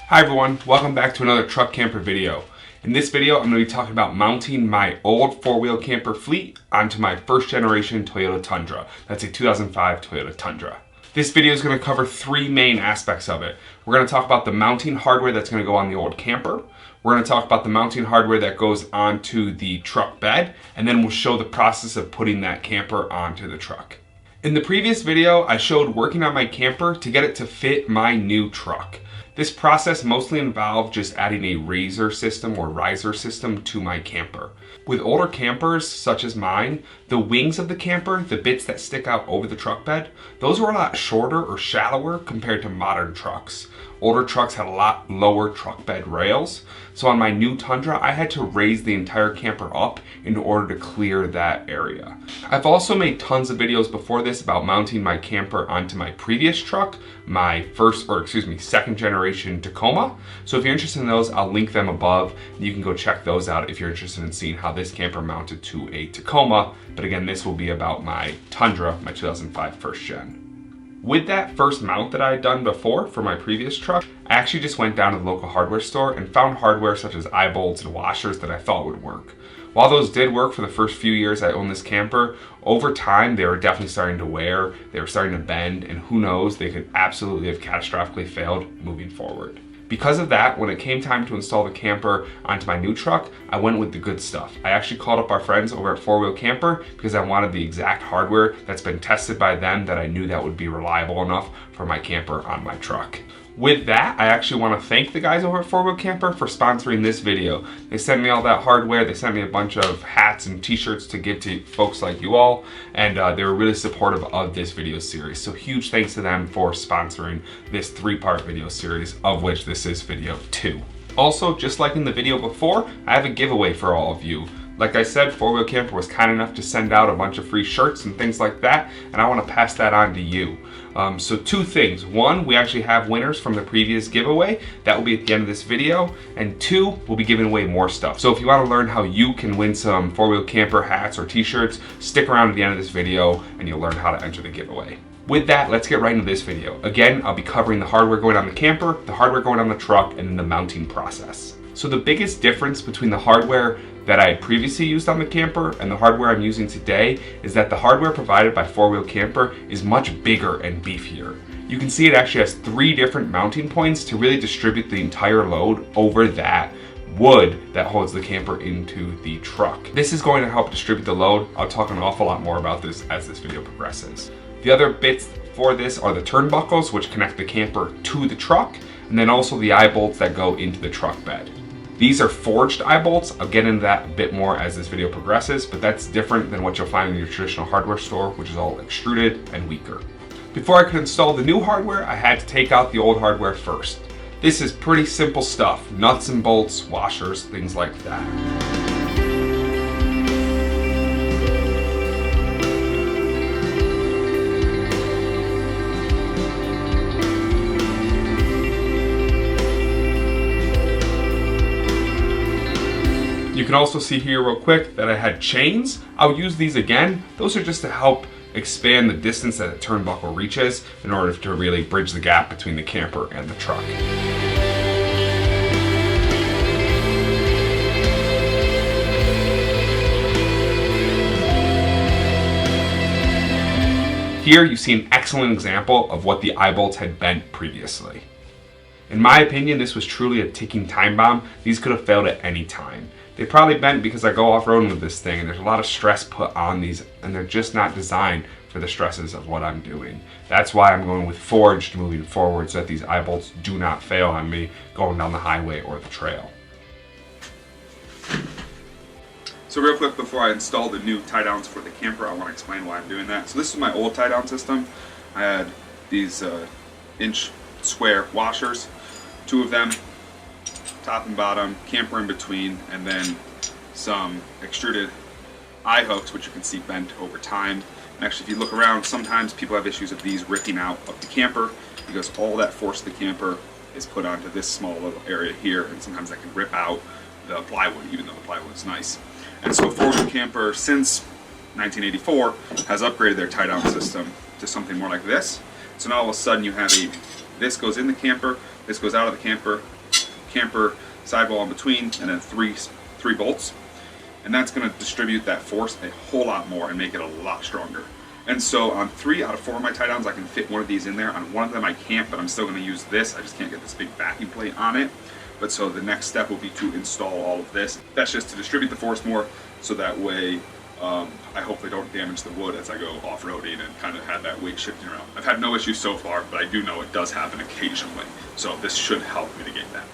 Hi everyone, welcome back to another truck camper video. In this video, I'm going to be talking about mounting my old four-wheel camper fleet onto my first generation Toyota Tundra. That's a 2005 Toyota Tundra. This video is going to cover three main aspects of it. We're going to talk about the mounting hardware that's going to go on the old camper. We're going to talk about the mounting hardware that goes onto the truck bed, and then we'll show the process of putting that camper onto the truck. In the previous video, I showed working on my camper to get it to fit my new truck. This process mostly involved just adding a riser system to my camper. With older campers, such as mine, the wings of the camper, the bits that stick out over the truck bed, those were a lot shorter or shallower compared to modern trucks. Older trucks had a lot lower truck bed rails, so on my new Tundra, I had to raise the entire camper up in order to clear that area. I've also made tons of videos before this about mounting my camper onto my previous truck, my second generation Tacoma. So if you're interested in those, I'll link them above. You can go check those out if you're interested in seeing how this camper mounted to a Tacoma. But again, this will be about my Tundra, my 2005 first gen. With that first mount that I had done before for my previous truck, I actually just went down to the local hardware store and found hardware such as eye bolts and washers that I thought would work. While those did work for the first few years I owned this camper, over time they were definitely starting to wear, they were starting to bend, and who knows, they could absolutely have catastrophically failed moving forward. Because of that, when it came time to install the camper onto my new truck, I went with the good stuff. I actually called up our friends over at 4-Wheel Camper because I wanted the exact hardware that's been tested by them that I knew that would be reliable enough for my camper on my truck. With that, I actually want to thank the guys over at 4-Wheel Camper for sponsoring this video. They sent me all that hardware, they sent me a bunch of hats and t-shirts to give to folks like you all, and they were really supportive of this video series. So huge thanks to them for sponsoring this three-part video series, of which this is video 2. Also, just like in the video before, I have a giveaway for all of you. Like I said, 4-Wheel Camper was kind enough to send out a bunch of free shirts and things like that, and I want to pass that on to you. So two things. One, we actually have winners from the previous giveaway. That will be at the end of this video. And two, we'll be giving away more stuff. So if you want to learn how you can win some 4-Wheel Camper hats or t-shirts, stick around at the end of this video and you'll learn how to enter the giveaway. With that, let's get right into this video. Again, I'll be covering the hardware going on the camper, the hardware going on the truck, and then the mounting process. So the biggest difference between the hardware that I had previously used on the camper and the hardware I'm using today is that the hardware provided by 4-Wheel Camper is much bigger and beefier. You can see it actually has 3 different mounting points to really distribute the entire load over that wood that holds the camper into the truck. This is going to help distribute the load. I'll talk an awful lot more about this as this video progresses. The other bits for this are the turnbuckles, which connect the camper to the truck, and then also the eye bolts that go into the truck bed. These are forged eye bolts. I'll get into that a bit more as this video progresses, but that's different than what you'll find in your traditional hardware store, which is all extruded and weaker. Before I could install the new hardware, I had to take out the old hardware first. This is pretty simple stuff, nuts and bolts, washers, things like that. You can also see here real quick that I had chains. I'll use these again. Those are just to help expand the distance that a turnbuckle reaches in order to really bridge the gap between the camper and the truck. Here you see an excellent example of what the eye bolts had bent previously. In my opinion, this was truly a ticking time bomb. These could have failed at any time. They probably bent because I go off-roading with this thing and there's a lot of stress put on these and they're just not designed for the stresses of what I'm doing. That's why I'm going with forged moving forward so that these eye bolts do not fail on me going down the highway or the trail. So real quick before I install the new tie downs for the camper, I want to explain why I'm doing that. So this is my old tie down system. I had these inch square washers, 2 of them, top and bottom, camper in between, and then some extruded eye hooks, which you can see bent over time. And actually, if you look around, sometimes people have issues of these ripping out of the camper because all that force of the camper is put onto this small little area here, and sometimes that can rip out the plywood, even though the plywood is nice. And so 4-Wheel Camper, since 1984, has upgraded their tie-down system to something more like this. So now all of a sudden you have this goes in the camper, this goes out of the camper, camper sidewall in between, and then three bolts. And that's going to distribute that force a whole lot more and make it a lot stronger. And so on 3 out of 4 of my tie downs, I can fit one of these in there. On one of them I can't, but I'm still going to use this. I just can't get this big backing plate on it. But so the next step will be to install all of this. That's just to distribute the force more, so that way I hopefully don't damage the wood as I go off-roading and kind of have that weight shifting around. I've had no issues so far, but I do know it does happen occasionally. So this should help mitigate that.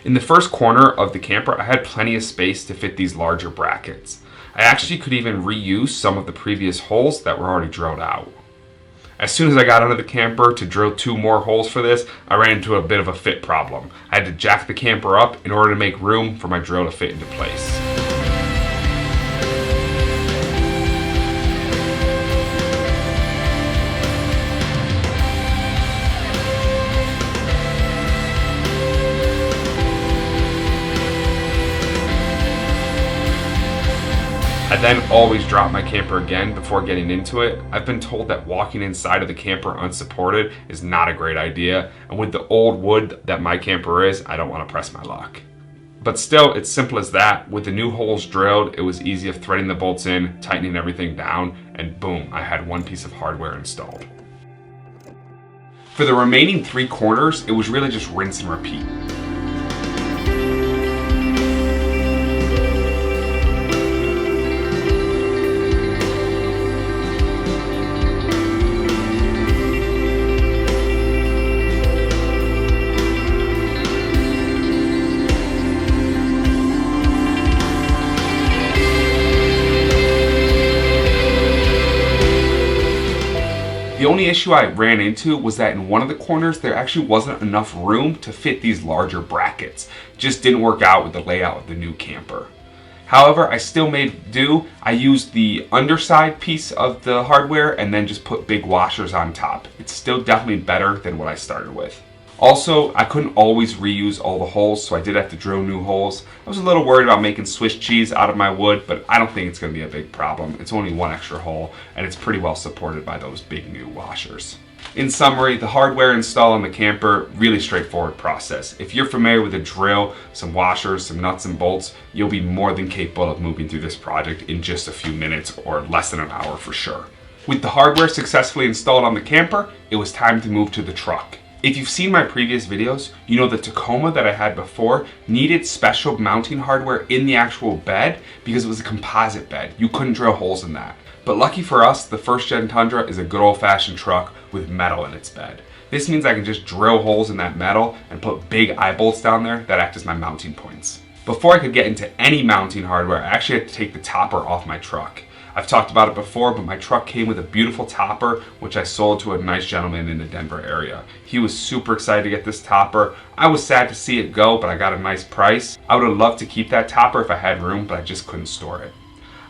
In the first corner of the camper, I had plenty of space to fit these larger brackets. I actually could even reuse some of the previous holes that were already drilled out. As soon as I got out of the camper to drill 2 more holes for this, I ran into a bit of a fit problem. I had to jack the camper up in order to make room for my drill to fit into place. I then always drop my camper again before getting into it. I've been told that walking inside of the camper unsupported is not a great idea, and with the old wood that my camper is, I don't want to press my luck. But still, it's simple as that. With the new holes drilled, it was easy of threading the bolts in, tightening everything down, and boom, I had one piece of hardware installed. For the remaining 3 corners, it was really just rinse and repeat. The only issue I ran into was that in one of the corners there actually wasn't enough room to fit these larger brackets. Just didn't work out with the layout of the new camper. However, I still made do. I used the underside piece of the hardware and then just put big washers on top. It's still definitely better than what I started with. Also, I couldn't always reuse all the holes, so I did have to drill new holes. I was a little worried about making Swiss cheese out of my wood, but I don't think it's going to be a big problem. It's only 1 extra hole, and it's pretty well supported by those big new washers. In summary, the hardware install on the camper, really straightforward process. If you're familiar with a drill, some washers, some nuts and bolts, you'll be more than capable of moving through this project in just a few minutes or less than an hour for sure. With the hardware successfully installed on the camper, it was time to move to the truck. If you've seen my previous videos, you know the Tacoma that I had before needed special mounting hardware in the actual bed because it was a composite bed. You couldn't drill holes in that. But lucky for us, the first gen Tundra is a good old-fashioned truck with metal in its bed. This means I can just drill holes in that metal and put big eye bolts down there that act as my mounting points. Before I could get into any mounting hardware, I actually had to take the topper off my truck. I've talked about it before, but my truck came with a beautiful topper, which I sold to a nice gentleman in the Denver area. He was super excited to get this topper. I was sad to see it go, but I got a nice price. I would have loved to keep that topper if I had room, but I just couldn't store it.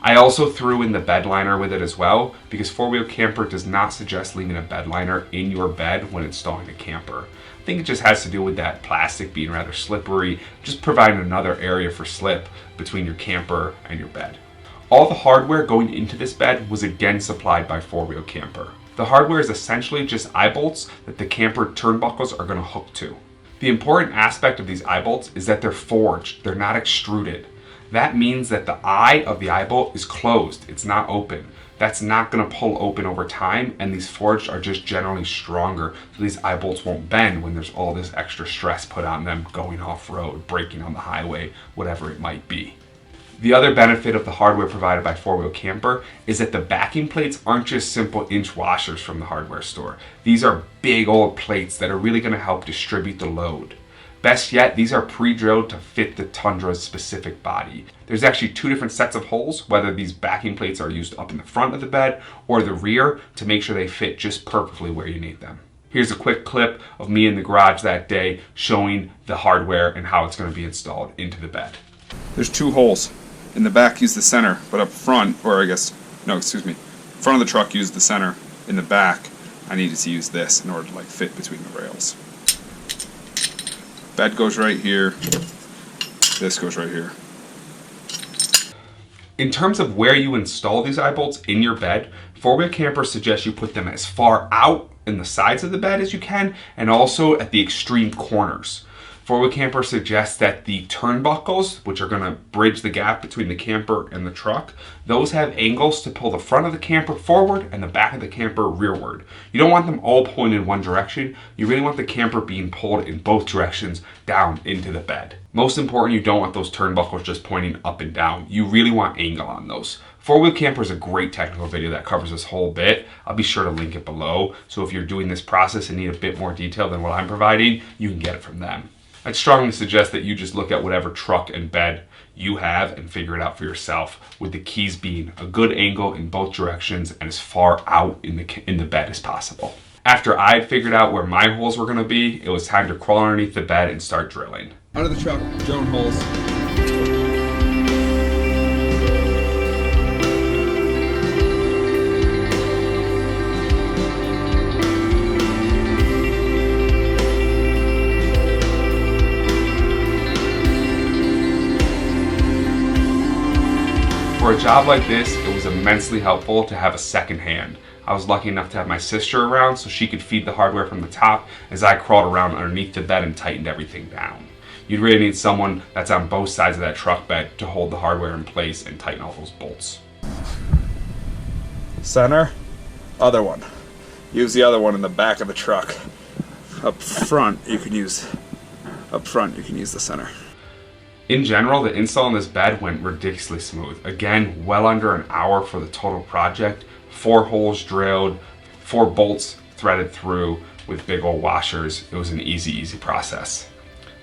I also threw in the bed liner with it as well, because 4-wheel camper does not suggest leaving a bed liner in your bed when installing a camper. I think it just has to do with that plastic being rather slippery, just providing another area for slip between your camper and your bed. All the hardware going into this bed was again supplied by 4-wheel camper. The hardware is essentially just eye bolts that the camper turnbuckles are going to hook to. The important aspect of these eye bolts is that they're forged, they're not extruded. That means that the eye of the eye bolt is closed, it's not open. That's not going to pull open over time, and these forged are just generally stronger, so these eye bolts won't bend when there's all this extra stress put on them going off-road, braking on the highway, whatever it might be. The other benefit of the hardware provided by 4-wheel camper is that the backing plates aren't just simple inch washers from the hardware store. These are big old plates that are really going to help distribute the load. Best yet, these are pre-drilled to fit the Tundra's specific body. There's actually 2 different sets of holes, whether these backing plates are used up in the front of the bed or the rear, to make sure they fit just perfectly where you need them. Here's a quick clip of me in the garage that day showing the hardware and how it's going to be installed into the bed. There's 2 holes. In the back, use the center, but up front, front of the truck, use the center. In the back, I needed to use this in order to fit between the rails. Bed goes right here. This goes right here. In terms of where you install these eye bolts in your bed, 4-wheel camper suggests you put them as far out in the sides of the bed as you can, and also at the extreme corners. Four-wheel camper suggests that the turnbuckles, which are going to bridge the gap between the camper and the truck, those have angles to pull the front of the camper forward and the back of the camper rearward. You don't want them all pointed in one direction. You really want the camper being pulled in both directions down into the bed. Most important, you don't want those turnbuckles just pointing up and down. You really want angle on those. Four-wheel camper is a great technical video that covers this whole bit. I'll be sure to link it below. So if you're doing this process and need a bit more detail than what I'm providing, you can get it from them. I'd strongly suggest that you just look at whatever truck and bed you have and figure it out for yourself, with the keys being a good angle in both directions and as far out in the bed as possible. After I'd figured out where my holes were going to be, it was time to crawl underneath the bed and start drilling. Out of the truck, drone holes. For a job like this, it was immensely helpful to have a second hand. I was lucky enough to have my sister around so she could feed the hardware from the top as I crawled around underneath the bed and tightened everything down. You'd really need someone that's on both sides of that truck bed to hold the hardware in place and tighten all those bolts. Center, other one. Use the other one in the back of the truck. Up front, you can use the center. In general, the install on this bed went ridiculously smooth. Again, well under an hour for the total project. 4 holes drilled, 4 bolts threaded through with big old washers. It was an easy process.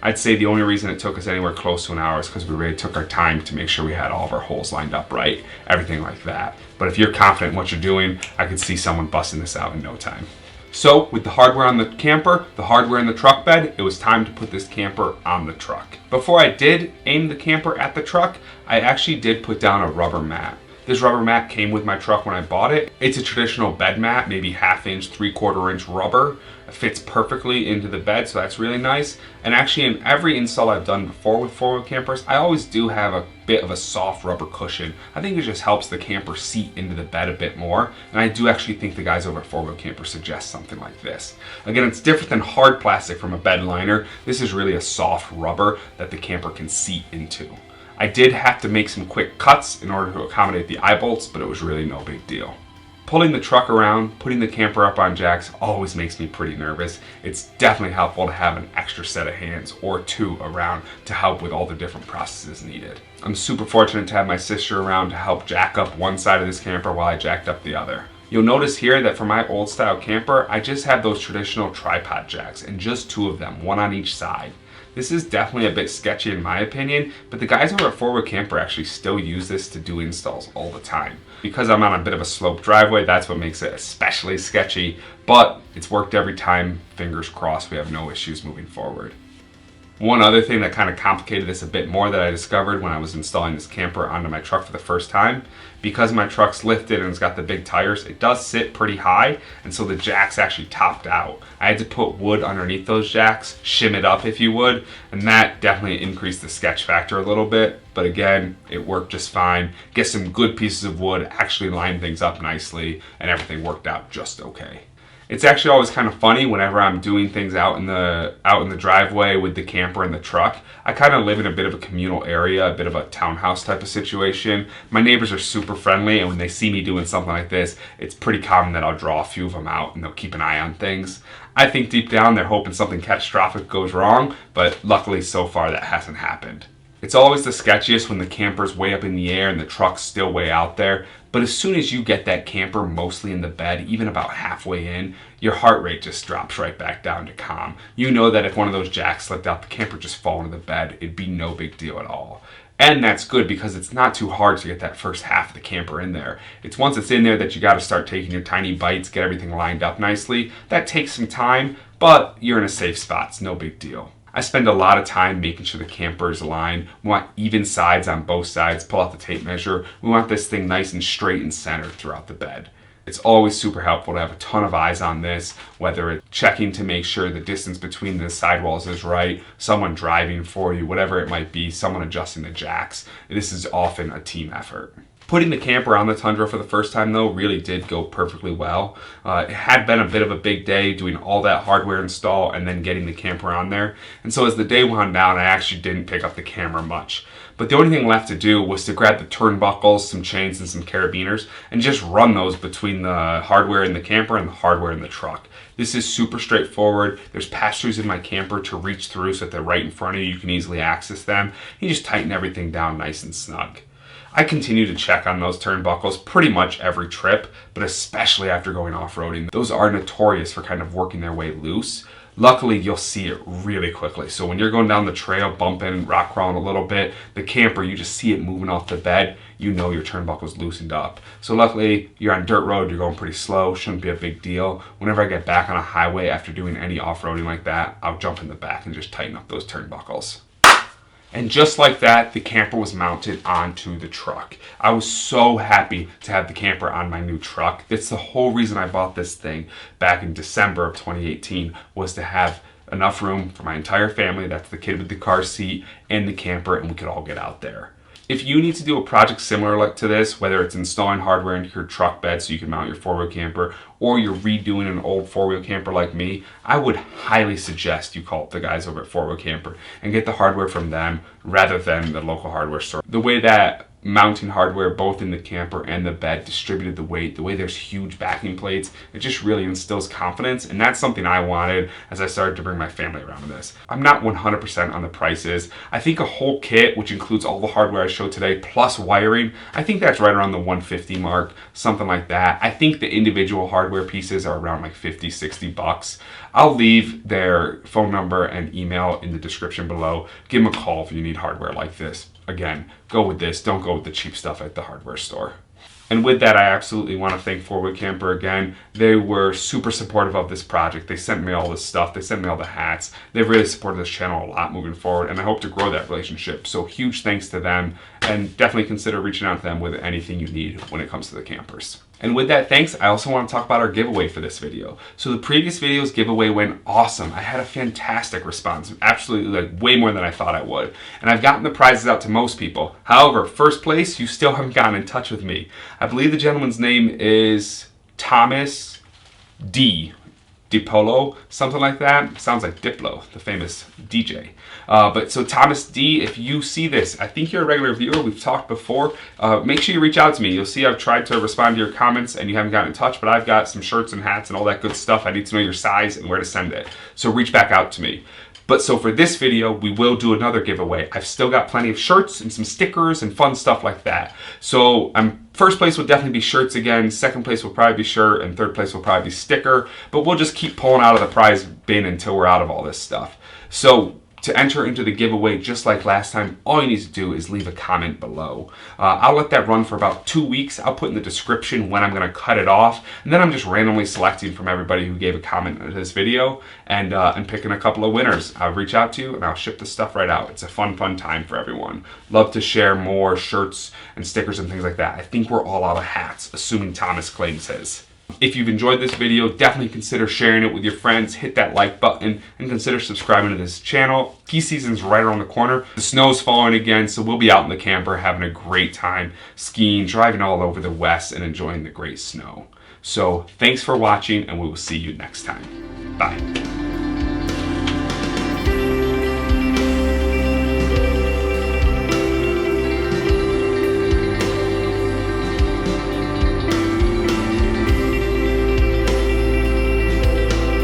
I'd say the only reason it took us anywhere close to an hour is because we really took our time to make sure we had all of our holes lined up right, everything like that. But if you're confident in what you're doing, I could see someone busting this out in no time. So with the hardware on the camper, the hardware in the truck bed, it was time to put this camper on the truck. Before I did aim the camper at the truck, I actually did put down a rubber mat. This rubber mat came with my truck when I bought it. It's a traditional bed mat, maybe 1/2 inch, 3/4 inch rubber. It fits perfectly into the bed, so that's really nice. And actually in every install I've done before with four-wheel campers, I always do have a bit of a soft rubber cushion. I think it just helps the camper seat into the bed a bit more. And I do actually think the guys over at Four-Wheel Camper suggest something like this. Again, it's different than hard plastic from a bed liner. This is really a soft rubber that the camper can seat into. I did have to make some quick cuts in order to accommodate the eye bolts, but it was really no big deal. Pulling the truck around, putting the camper up on jacks always makes me pretty nervous. It's definitely helpful to have an extra set of hands or two around to help with all the different processes needed. I'm super fortunate to have my sister around to help jack up one side of this camper while I jacked up the other. You'll notice here that for my old style camper, I just have those traditional tripod jacks and just two of them, one on each side. This is definitely a bit sketchy in my opinion, but the guys over at Four-Wheel Camper actually still use this to do installs all the time. Because I'm on a bit of a sloped driveway, that's what makes it especially sketchy, but it's worked every time. Fingers crossed we have no issues moving forward. One other thing that kind of complicated this a bit more that I discovered when I was installing this camper onto my truck for the first time, because my truck's lifted and it's got the big tires, it does sit pretty high, and so the jacks actually topped out. I had to put wood underneath those jacks, shim it up if you would, and that definitely increased the sketch factor a little bit, but again, it worked just fine. Get some good pieces of wood, actually line things up nicely, and everything worked out just okay. It's actually always kind of funny whenever I'm doing things out in the driveway with the camper and the truck. I kind of live in a bit of a communal area, a bit of a townhouse type of situation. My neighbors are super friendly, and when they see me doing something like this, it's pretty common that I'll draw a few of them out and they'll keep an eye on things. I think deep down they're hoping something catastrophic goes wrong, but luckily so far that hasn't happened. It's always the sketchiest when the camper's way up in the air and the truck's still way out there, but as soon as you get that camper mostly in the bed, even about halfway in, your heart rate just drops right back down to calm. You know that if one of those jacks slipped out, the camper just fall into the bed, it'd be no big deal at all. And that's good because it's not too hard to get that first half of the camper in there. It's once it's in there that you gotta start taking your tiny bites, get everything lined up nicely. That takes some time, but you're in a safe spot, it's no big deal. I spend a lot of time making sure the camper is aligned. We want even sides on both sides. Pull out the tape measure. We want this thing nice and straight and centered throughout the bed. It's always super helpful to have a ton of eyes on this, whether it's checking to make sure the distance between the sidewalls is right, someone driving for you, whatever it might be, someone adjusting the jacks. This is often a team effort. Putting the camper on the Tundra for the first time though really did go perfectly well. It had been a bit of a big day doing all that hardware install and then getting the camper on there. And so as the day wound down, I actually didn't pick up the camera much. But the only thing left to do was to grab the turnbuckles, some chains, and some carabiners and just run those between the hardware in the camper and the hardware in the truck. This is super straightforward. There's pass-throughs in my camper to reach through so that they're right in front of you. You can easily access them. You just tighten everything down nice and snug. I continue to check on those turnbuckles pretty much every trip, but especially after going off-roading. Those are notorious for kind of working their way loose. Luckily, you'll see it really quickly. So when you're going down the trail, bumping, rock crawling a little bit, the camper, you just see it moving off the bed, you know your turnbuckle's loosened up. So luckily, you're on dirt road, you're going pretty slow, shouldn't be a big deal. Whenever I get back on a highway after doing any off-roading like that, I'll jump in the back and just tighten up those turnbuckles. And just like that, the camper was mounted onto the truck. I was so happy to have the camper on my new truck. That's the whole reason I bought this thing back in December of 2018, was to have enough room for my entire family. That's the kid with the car seat and the camper, and we could all get out there. If you need to do a project similar like to this, whether it's installing hardware into your truck bed so you can mount your four-wheel camper, or you're redoing an old four-wheel camper like me, I would highly suggest you call up the guys over at 4Wheel Camper and get the hardware from them rather than the local hardware store. The way that mounting hardware both in the camper and the bed distributed the weight, the way there's huge backing plates, it just really instills confidence, and that's something I wanted as I started to bring my family around with this. I'm not 100% on the prices. I think a whole kit, which includes all the hardware I showed today plus wiring, I think that's right around the $150 mark, something like that. I think the individual hardware pieces are around like $50-$60. I'll leave their phone number and email in the description below. Give them a call if you need hardware like this. Again, go with this. Don't go with the cheap stuff at the hardware store. And with that, I absolutely want to thank 4Wheel Camper again. They were super supportive of this project. They sent me all this stuff. They sent me all the hats. They've really supported this channel a lot moving forward, and I hope to grow that relationship. So huge thanks to them, and definitely consider reaching out to them with anything you need when it comes to the campers. And with that, thanks. I also want to talk about our giveaway for this video. So the previous video's giveaway went awesome. I had a fantastic response, absolutely, like way more than I thought I would. And I've gotten the prizes out to most people. However, first place, you still haven't gotten in touch with me. I believe the gentleman's name is Thomas DiPolo, something like that. Sounds like Diplo, the famous DJ. But so Thomas D, if you see this, I think you're a regular viewer. We've talked before. Make sure you reach out to me. You'll see I've tried to respond to your comments and you haven't gotten in touch, but I've got some shirts and hats and all that good stuff. I need to know your size and where to send it. So reach back out to me. But so for this video, we will do another giveaway. I've still got plenty of shirts and some stickers and fun stuff like that. So first place will definitely be shirts again. Second place will probably be shirt, and third place will probably be sticker. But we'll just keep pulling out of the prize bin until we're out of all this stuff. So to enter into the giveaway, just like last time, all you need to do is leave a comment below. I'll let that run for about 2 weeks. I'll put in the description when I'm going to cut it off, and then I'm just randomly selecting from everybody who gave a comment to this video and picking a couple of winners. I'll reach out to you and I'll ship the stuff right out. It's a fun time for everyone. Love to share more shirts and stickers and things like that. I think we're all out of hats, assuming Thomas claims his. If you've enjoyed this video, definitely consider sharing it with your friends, hit that like button, and consider subscribing to this channel. Ski season's right around the corner. The snow's falling again, so we'll be out in the camper having a great time skiing, driving all over the West, and enjoying the great snow. So thanks for watching, and we will see you next time. Bye.